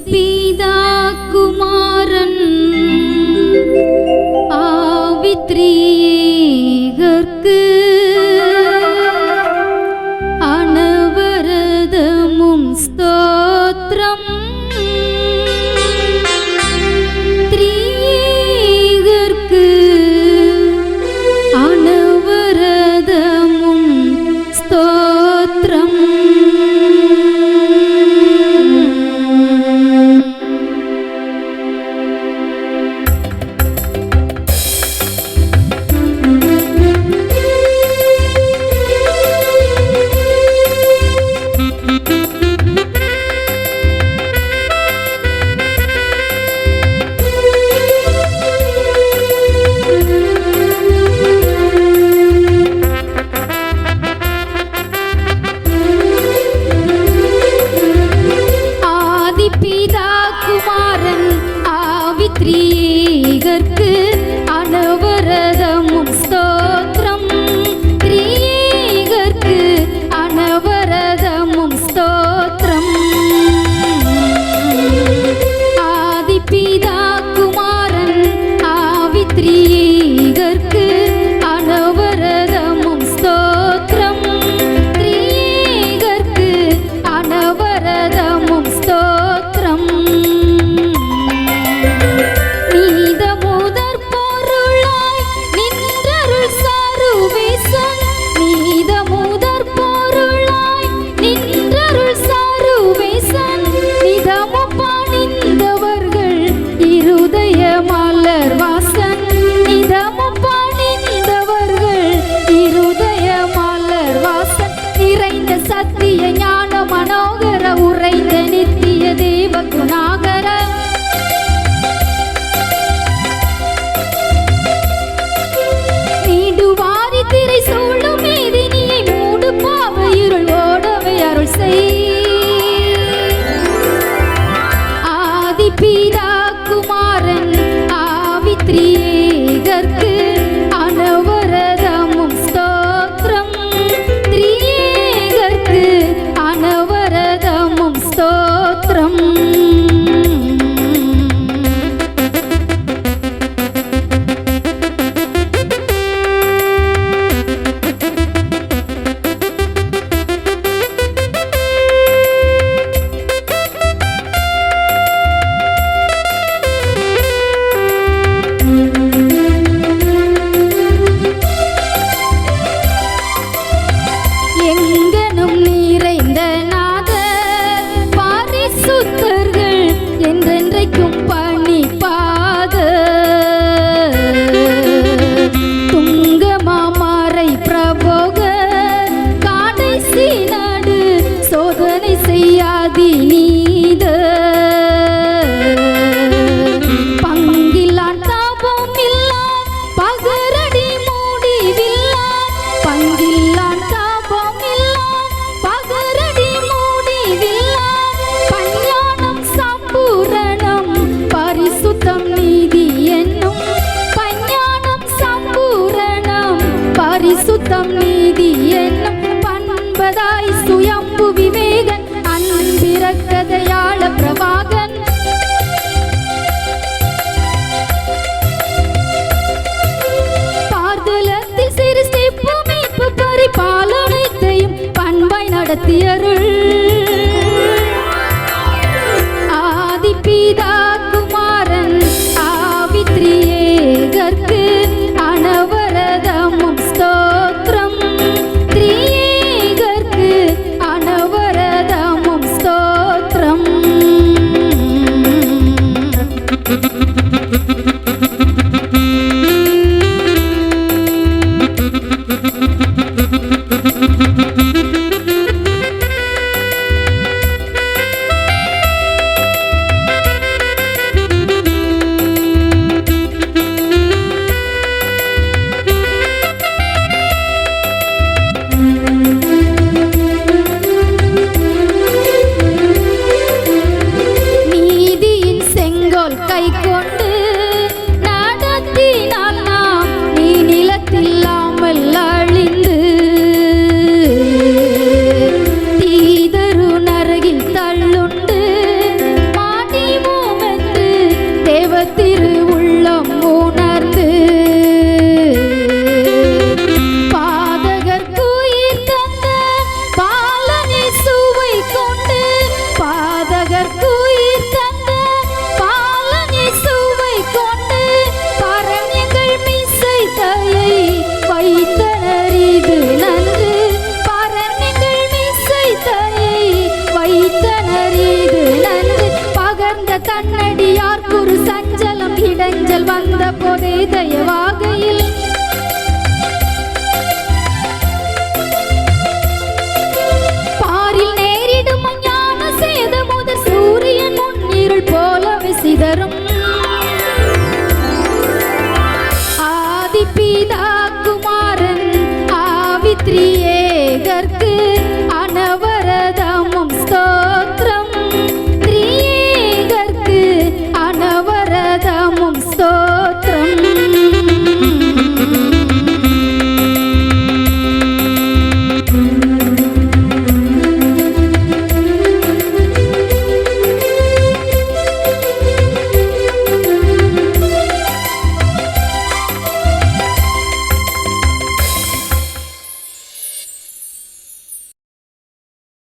பிதா குமாரன் ஆவித்ரீகர்க்கு அனவரதமும் ஸ்தோத்திரம். த்ரீகர்க்கு அனவரதமும் ஸ்தோத்திரம். த்ரீகர்க்கு அனவரதமும் ஸ்தோத்திரம். த்ரீகர்க்கு அனவரதமும் ஸ்தோத்திரம். ஆதிபிதா குமாரன் ஆவித்ரீகர்க்கு அனவரதமும் ஸ்தோத்திரம். த்ரீகர்க்கு அனவரதமும் ஸ்தோத்திரம். சத்திய ஞான மனோகர உரைந்த நித்திய தேவ குணாகர நீடுவாரி திரை சூழும் மேதினியை மூடு பாவை இருள் ஓடவை அருள் செய். ஆதிபிதா குமாரன் ஆவித்ரீகர்க்கு அனவரதமும் ஸ்தோத்திரம். அனவரதமும் ஸ்தோத்திரம். எங்கனும் நிறைந்த நாத பரிசுத்தர்கள் என்றென்றைக்கும் பணிபாத துங்க மாமரை பிரபோக கடைசி நாடு சோதனை செய்யாதி நீத பங்கில்லான் தாபம் இல்லா பகரடி மூடிவில்லா பங்கில்லான் பரிசுத்தம் நீதி என்னும் பண்பதாய் சுயம்பு விவேகன் அன்பிறக்கதையாள பிரபாகன் பார்தலத்தில் சிறு செப்பு மீட்பு பரிபாலனைத்தையும் பண்பாய் நடத்தியருள்